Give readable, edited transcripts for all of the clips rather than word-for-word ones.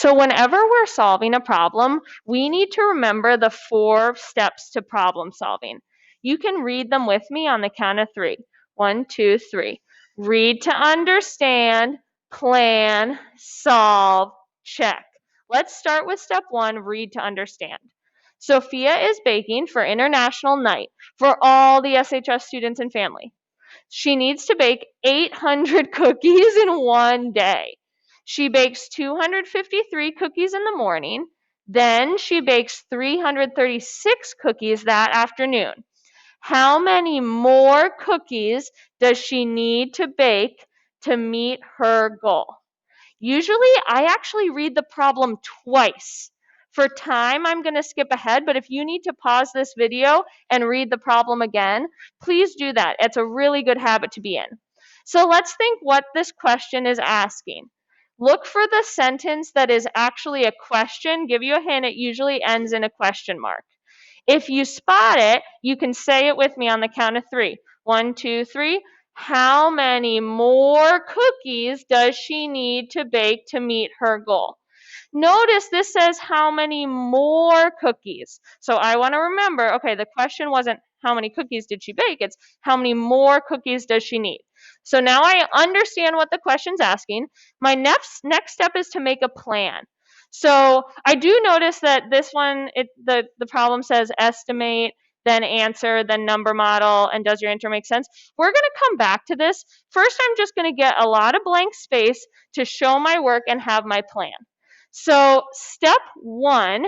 So whenever we're solving a problem, we need to remember the 4 steps to problem solving. You can read them with me on the count of 3. 1, 2, 3. Read to understand, plan, solve, check. Let's start with step 1, read to understand. Sophia is baking for International Night for all the SHS students and family. She needs to bake 800 cookies in one day. She bakes 253 cookies in the morning. Then she bakes 336 cookies that afternoon. How many more cookies does she need to bake to meet her goal? Usually, I actually read the problem twice. For time, I'm going to skip ahead, but if you need to pause this video and read the problem again, please do that. It's a really good habit to be in. So let's think what this question is asking. Look for the sentence that is actually a question. Give you a hint, it usually ends in a question mark. If you spot it, you can say it with me on the count of 3. 1, 2, 3. How many more cookies does she need to bake to meet her goal? Notice this says how many more cookies. So I want to remember, okay, the question wasn't how many cookies did she bake, it's how many more cookies does she need. So now I understand what the question's asking. My next step is to make a plan. So I do notice that this one, the problem says estimate, then answer, then number model, and does your answer make sense? We're going to come back to this. First, I'm just going to get a lot of blank space to show my work and have my plan. So step 1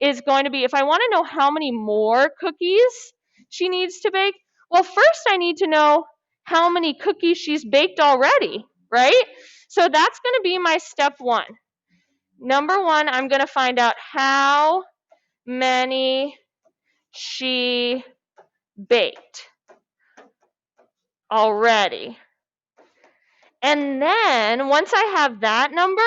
is going to be, if I want to know how many more cookies she needs to bake, well, first I need to know how many cookies she's baked already, right? So that's going to be my step 1. Number 1, I'm going to find out how many she baked already. And then once I have that number,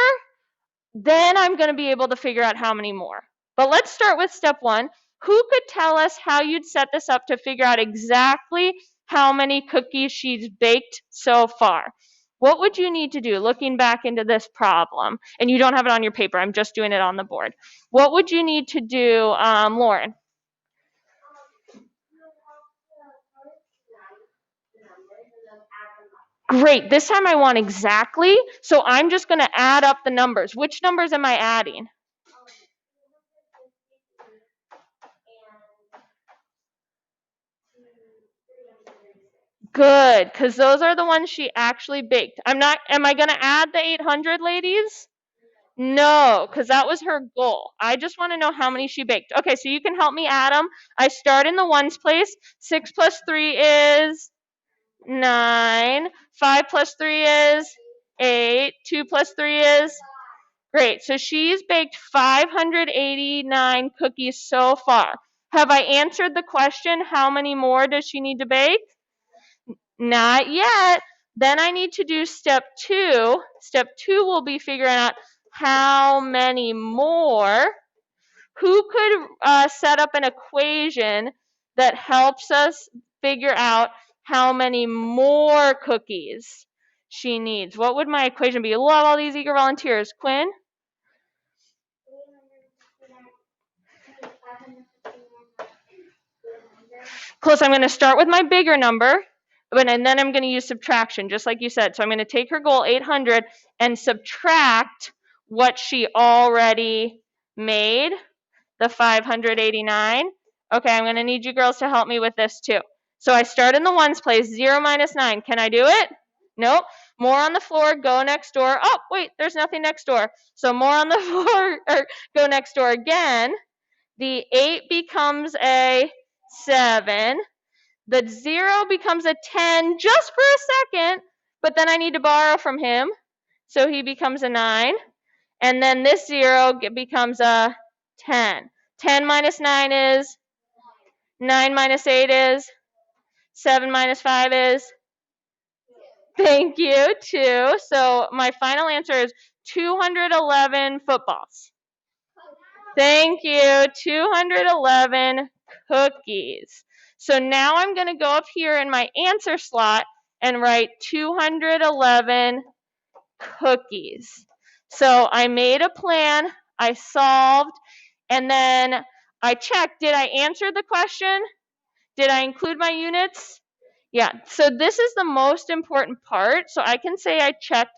then I'm going to be able to figure out how many more. But let's start with step 1. Who could tell us how you'd set this up to figure out exactly how many cookies she's baked so far? What would you need to do looking back into this problem? And you don't have it on your paper. I'm just doing it on the board. What would you need to do, Lauren? Great. This time I want exactly. So I'm just going to add up the numbers. Which numbers am I adding? Good, because those are the ones she actually baked. Am I going to add the 800, ladies? No, because that was her goal. I just want to know how many she baked. Okay, so you can help me add them. I start in the ones place. 6 plus 3 is 9. 5 plus 3 is 8. 2 plus 3 is... Great, so she's baked 589 cookies so far. Have I answered the question, how many more does she need to bake? Not yet. Then I need to do step 2. Step 2 will be figuring out how many more. Who could set up an equation that helps us figure out how many more cookies she needs? What would my equation be? Love all these eager volunteers. Quinn? Close. I'm going to start with my bigger number, and then I'm going to use subtraction, just like you said. So I'm going to take her goal, 800, and subtract what she already made, the 589. Okay, I'm going to need you girls to help me with this too. So I start in the ones place, 0 minus 9. Can I do it? Nope. More on the floor, go next door. Oh, wait, there's nothing next door. So more on the floor, or go next door again. The 8 becomes a 7. The 0 becomes a 10 just for a second, but then I need to borrow from him. So he becomes a 9. And then this 0 becomes a 10. 10 minus 9 is? 9 minus 8 is? 7 minus 5 is? Thank you, 2. So my final answer is 211 footballs. Thank you, 211 cookies. So now I'm going to go up here in my answer slot and write 211 cookies. So I made a plan, I solved, and then I checked, did I answer the question? Did I include my units? Yeah, so this is the most important part. So I can say I checked.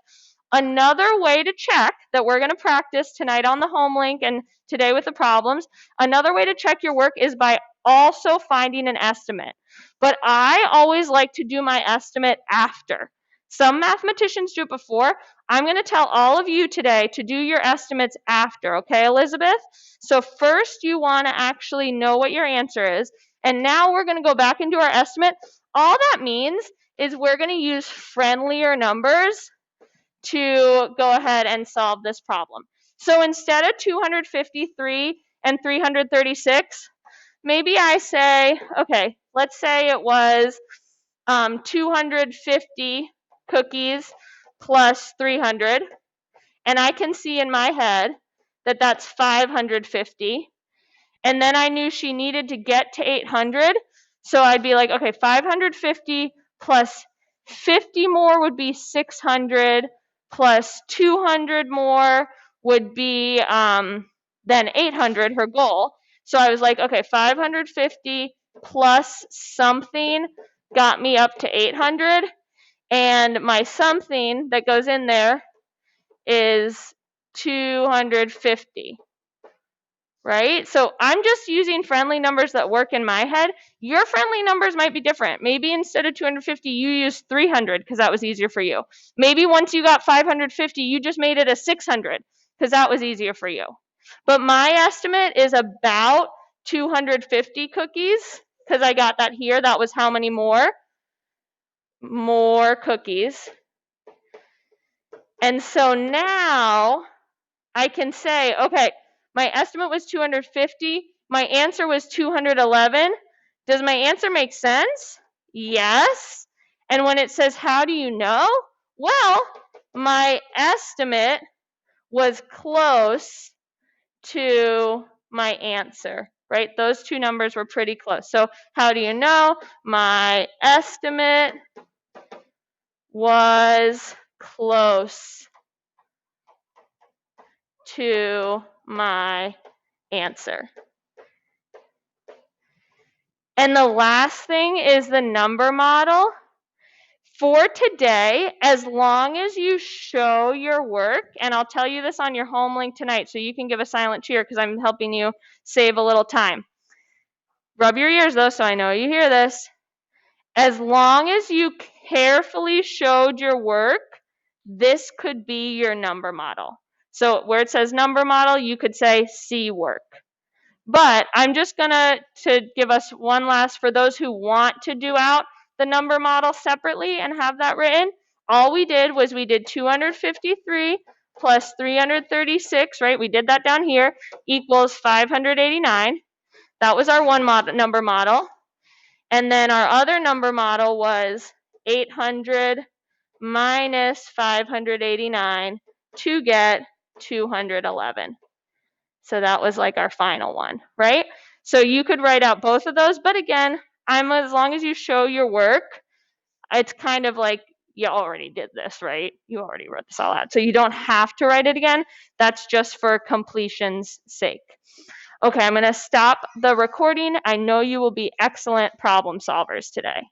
Another way to check that we're going to practice tonight on the home link and today with the problems, another way to check your work is by also finding an estimate. But I always like to do my estimate after. Some mathematicians do it before. I'm going to tell all of you today to do your estimates after, okay, Elizabeth? So first you want to actually know what your answer is. And now we're going to go back into our estimate. All that means is we're going to use friendlier numbers to go ahead and solve this problem. So instead of 253 and 336, maybe I say, okay, let's say it was 250 cookies plus 300. And I can see in my head that that's 550. And then I knew she needed to get to 800. So I'd be like, okay, 550 plus 50 more would be 600, plus 200 more would be then 800, her goal. So I was like, okay, 550 plus something got me up to 800. And my something that goes in there is 250. Right? So I'm just using friendly numbers that work in my head. Your friendly numbers might be different. Maybe instead of 250, you used 300 because that was easier for you. Maybe once you got 550, you just made it a 600 because that was easier for you. But my estimate is about 250 cookies because I got that here. That was how many more? More cookies. And so now I can say, okay, my estimate was 250. My answer was 211. Does my answer make sense? Yes. And when it says, how do you know? Well, my estimate was close to my answer, right? Those two numbers were pretty close. So how do you know? My estimate was close to my answer. And the last thing is the number model. For today, as long as you show your work, and I'll tell you this on your home link tonight, so you can give a silent cheer because I'm helping you save a little time. Rub your ears though, so I know you hear this. As long as you carefully showed your work, this could be your number model. So where it says number model, you could say see work. But I'm just gonna give us one last, for those who want to do out the number model separately and have that written, all we did was we did 253 plus 336, right? We did that down here, equals 589. That was our one number model. And then our other number model was 800 minus 589 to get 211. So that was like our final one, right? So you could write out both of those, but again, as long as you show your work, it's kind of like you already did this, right? You already wrote this all out. So you don't have to write it again. That's just for completion's sake. Okay, I'm going to stop the recording. I know you will be excellent problem solvers today.